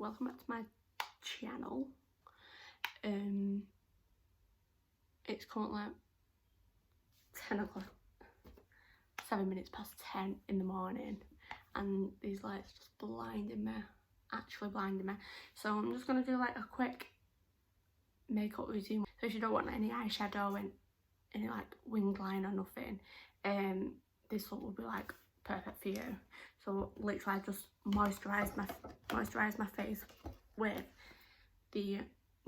welcome back to my channel. It's currently 10 o'clock, 7 minutes past 10 in the morning, and these lights just blinding me, actually blinding me. So I'm just gonna do like a quick makeup routine. So if you don't want any eyeshadow and any like winged line or nothing, this look will be like perfect for you. So literally I just moisturize my face with the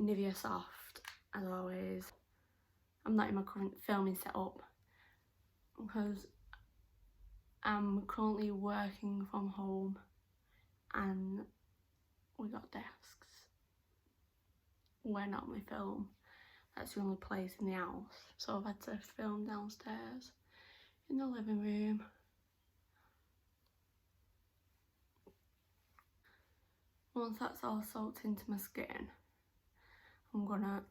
Nivea Soft, as always. I'm not in my current filming setup because I'm currently working from home and we got desks where I normally film. That's the only place in the house, so I've had to film downstairs in the living room. Once that's all soaked into my skin, I'm gonna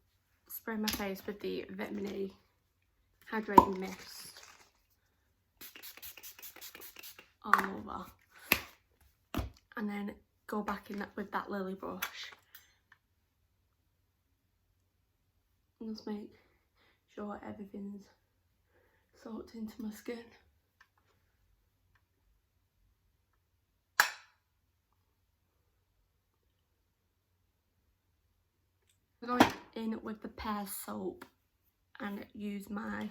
spray my face with the Vitamin E Hydrating Mist all over, and then go back in with that lily brush and just make sure everything's soaked into my skin. I'm going in with the pear soap and use my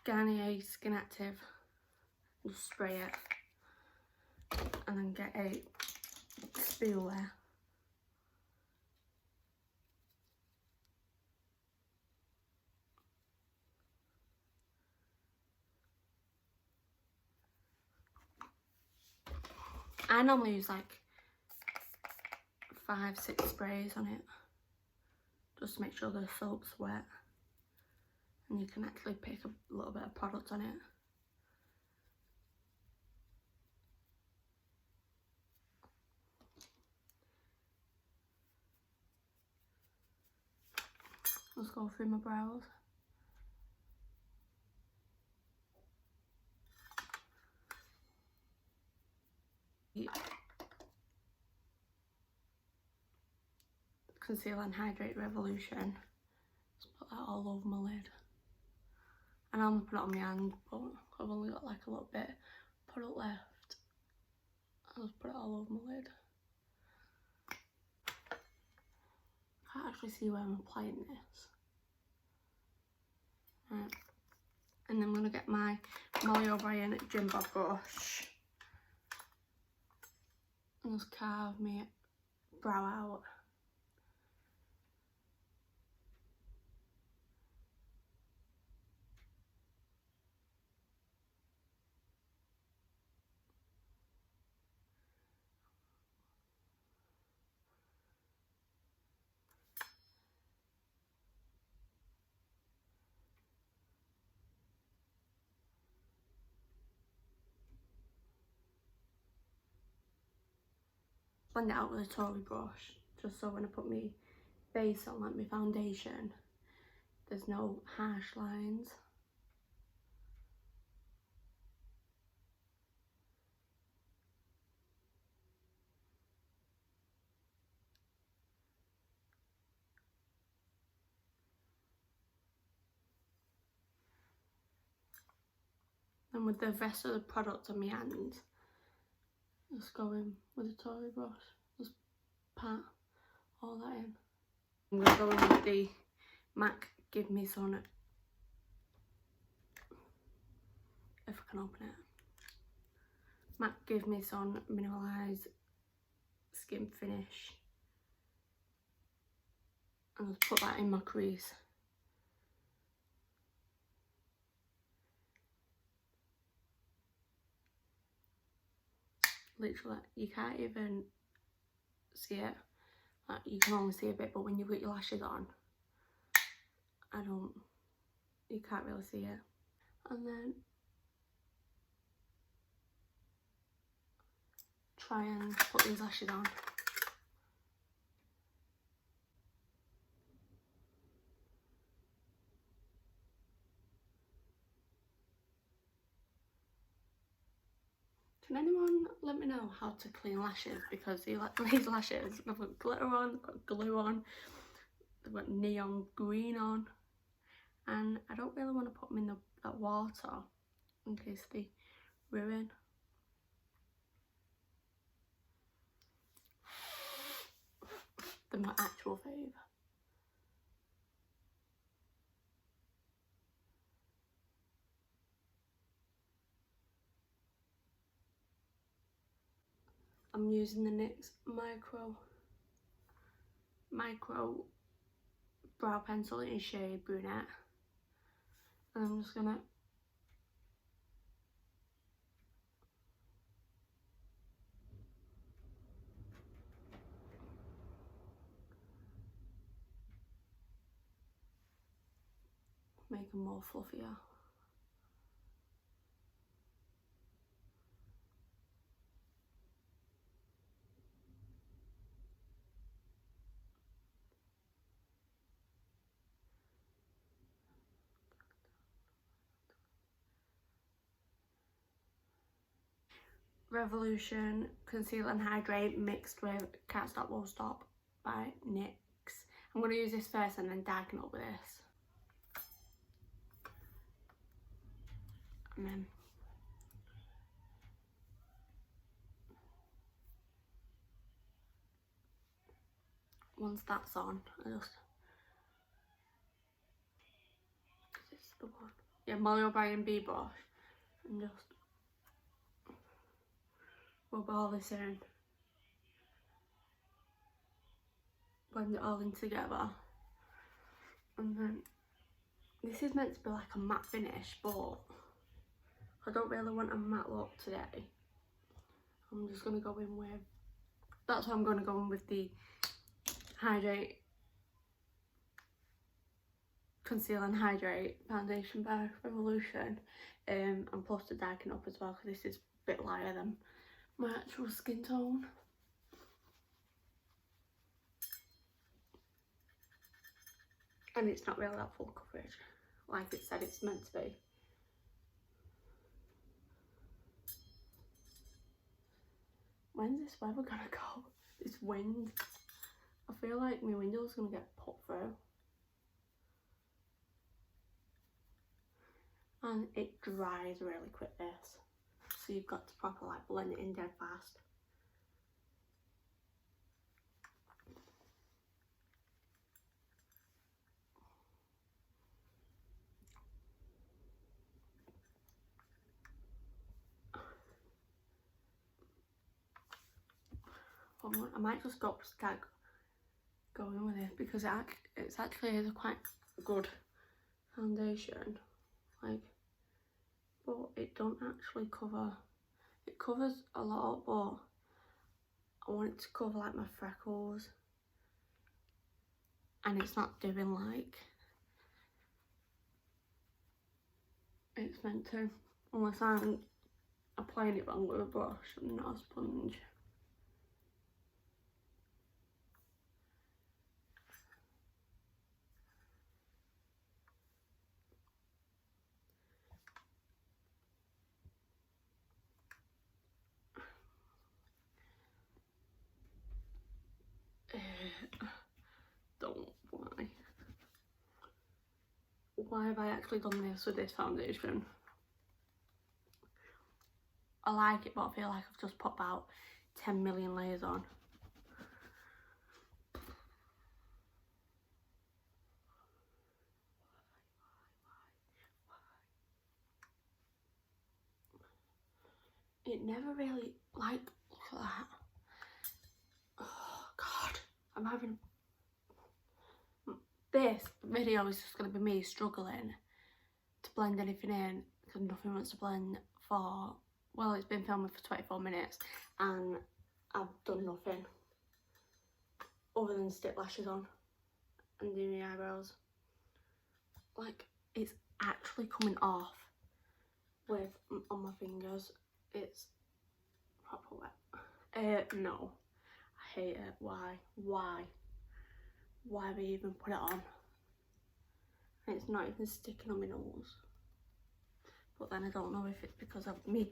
Garnier Skin Active, just spray it and then get a spooler. I normally use like 5-6 sprays on it, just to make sure the soap's wet, and you can actually pick a little bit of product on it. Let's go through my brows. Conceal and Hydrate Revolution. Just put that all over my lid. And I'm gonna put it on my hand, but I've only got like a little bit of product left. I'll just put it all over my lid. Can't actually see where I'm applying this. Right. And then I'm gonna get my Molly O'Brien Jimbo brush and just carve my brow out. Blend it out with a Tory brush, just so when I put my base on, like my foundation, there's no harsh lines. And with the rest of the product on my hand, just go in with a Tory brush, just pat all that in. I'm going to go in with the MAC Give Me Sun, if I can open it, MAC Give Me Sun Mineralize Skin Finish, and just put that in my crease. Literally, you can't even see it. Like, you can only see a bit, but when you've got your lashes on, you can't really see it. And then try and put these lashes on. Can anyone let me know how to clean lashes? Because these lashes, they've got glitter on, they've got glue on, they've got neon green on, and I don't really want to put them in that water in case they ruin. They're my actual fave. I'm using the NYX micro brow pencil in shade brunette, and I'm just gonna make them more fluffier. Revolution Conceal and Hydrate mixed with Can't Stop Won't Stop by NYX. I'm going to use this first and then darken up with this. And then once that's on, I just... This is the one. Yeah, Molly O'Brien B brush. And just rub all this in. Blend it all in together. And then this is meant to be like a matte finish, but I don't really want a matte look today. I'm just going to go in with... That's why I'm going to go in with the Hydrate, Conceal and Hydrate foundation by Revolution, and plus to darken up as well, because this is a bit lighter than my actual skin tone. And it's not really that full coverage, like it said it's meant to be. When's this weather gonna go? This wind. I feel like my window's gonna get put through. And it dries really quick, this. So you've got to proper like blend it in dead fast. I might just start going with it because it's actually is a quite good foundation, like, but it don't actually cover. It covers a lot, but I want it to cover like my freckles, and it's not doing like it's meant to, unless I'm applying it wrong with a brush and not a sponge. Don't why. Why have I actually done this with this foundation? I like it, but I feel like I've just put about 10 million layers on. It never really, like, look at that. Oh God, I'm having... This video is just going to be me struggling to blend anything in because nothing wants to blend for... Well, it's been filming for 24 minutes and I've done nothing other than stick lashes on and do my eyebrows. Like, it's actually coming off with on my fingers. It's proper wet. No, I hate it. Why have I even put it on? And it's not even sticking on my nose. but then I don't know if it's because of me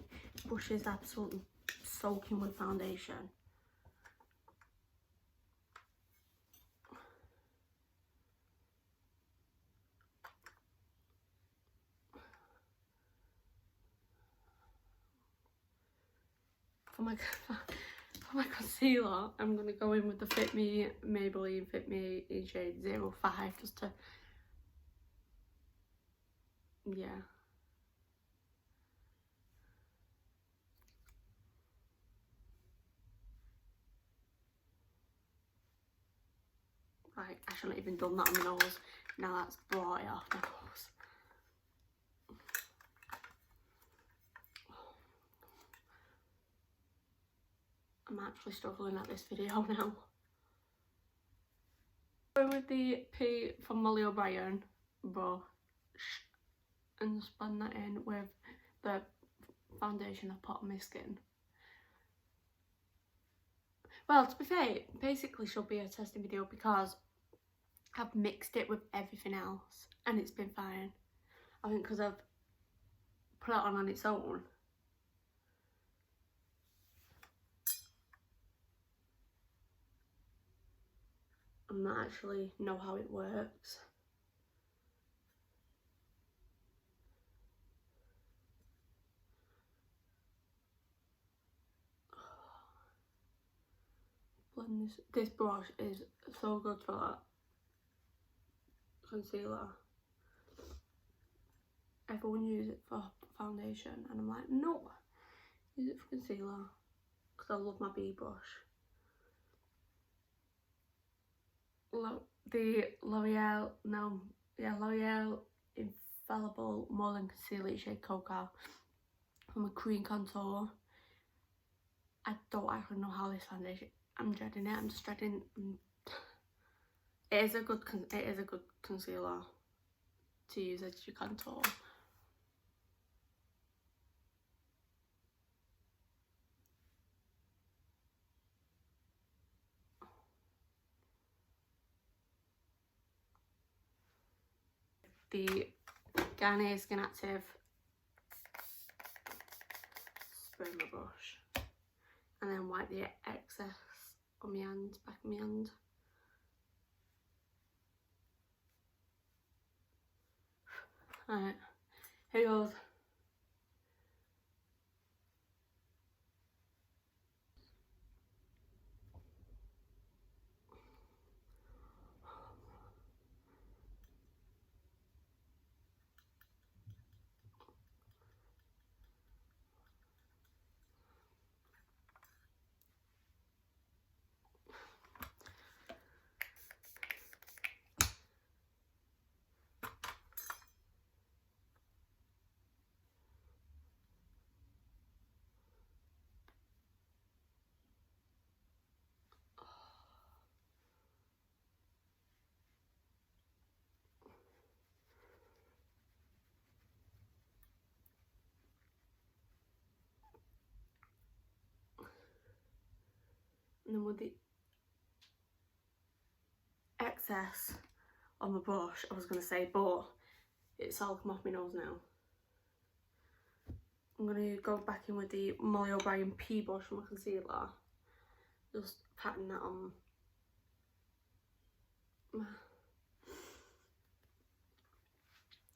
brush is absolutely soaking with foundation. For my concealer, I'm going to go in with the Fit Me Maybelline Fit Me in shade 05 just to, yeah. Right, I shouldn't have even done that on my nose. Now that's brought it off my nose. I'm actually struggling at this video now. Going with the P from Molly O'Brien brush and just blend that in with the foundation I put on my skin. Well, to be fair, it basically should be a testing video because I've mixed it with everything else and it's been fine. I think because I've put it on its own. I don't actually know how it works. Blend this brush is so good for that concealer. Everyone uses it for foundation and I'm like, no, use it for concealer because I love my B brush. The L'Oreal Infallible More Concealer shade Cocoa from a cream contour. I don't actually know how this foundation. I'm dreading it. I'm just dreading. It is a good concealer to use as your contour. The Garnier Skin Active spray my brush and then wipe the excess on my hand, back of my hand. Alright, here goes. And then with the excess on the brush, I was going to say, but it's all come off my nose now. I'm going to go back in with the Molly O'Brien P brush from my concealer. Just patting that on.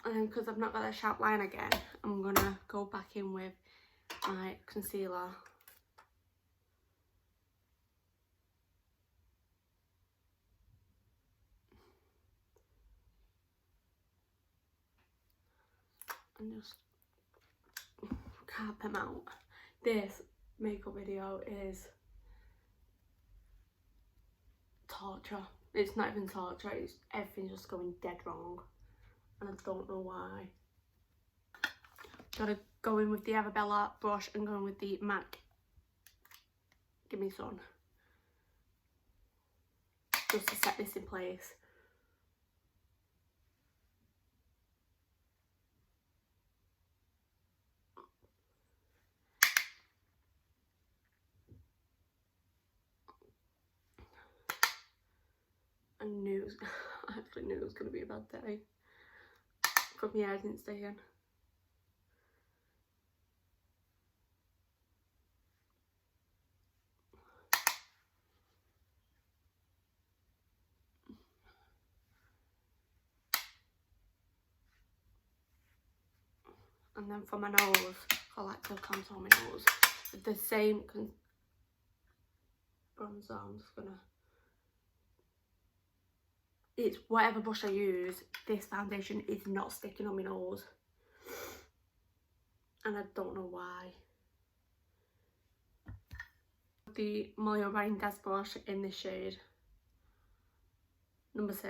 And then because I've not got that sharp line again, I'm going to go back in with my concealer. And just carp them out. This makeup video is torture. It's not even torture, it's everything's just going dead wrong. And I don't know why. Gotta go in with the Arabella brush and go in with the MAC Gimme Sun. Just to set this in place. I actually knew it was going to be a bad day. Because my hair didn't stay in. And then for my nose, I like to contour my nose with the same bronzer. I'm just gonna, it's whatever brush I use, this foundation is not sticking on my nose. And I don't know why. The Molly O'Brien Des brush in this shade, number 6.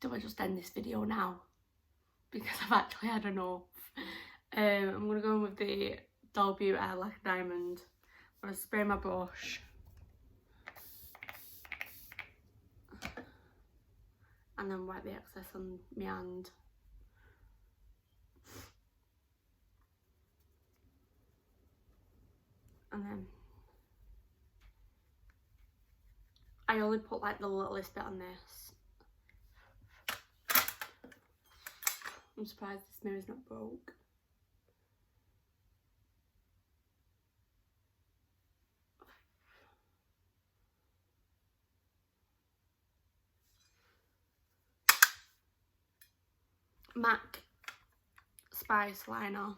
Do I just end this video now? Because I've actually had enough. I'm going to go in with the Doll Beauty Like a Diamond. I'm going to spray my brush. And then wipe the excess on my hand. And then I only put like the littlest bit on this. I'm surprised this mirror's not broke. MAC Spice liner,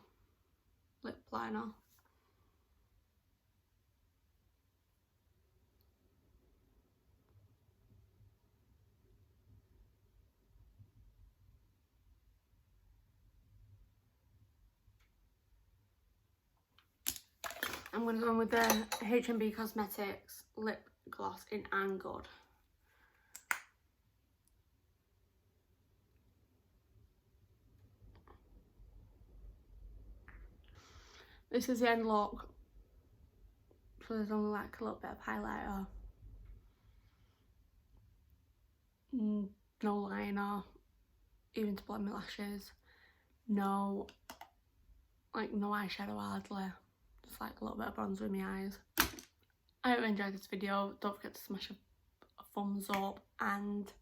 lip liner. I'm going to go in with the H&B Cosmetics lip gloss in I'm Good. This is the end look. So there's only like a little bit of highlighter. No liner, even to blend my lashes. No eyeshadow hardly. Just like a little bit of bronzer in my eyes. I hope you enjoyed this video. Don't forget to smash a thumbs up and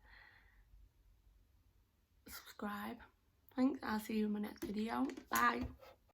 subscribe. Thanks, I'll see you in my next video. Bye.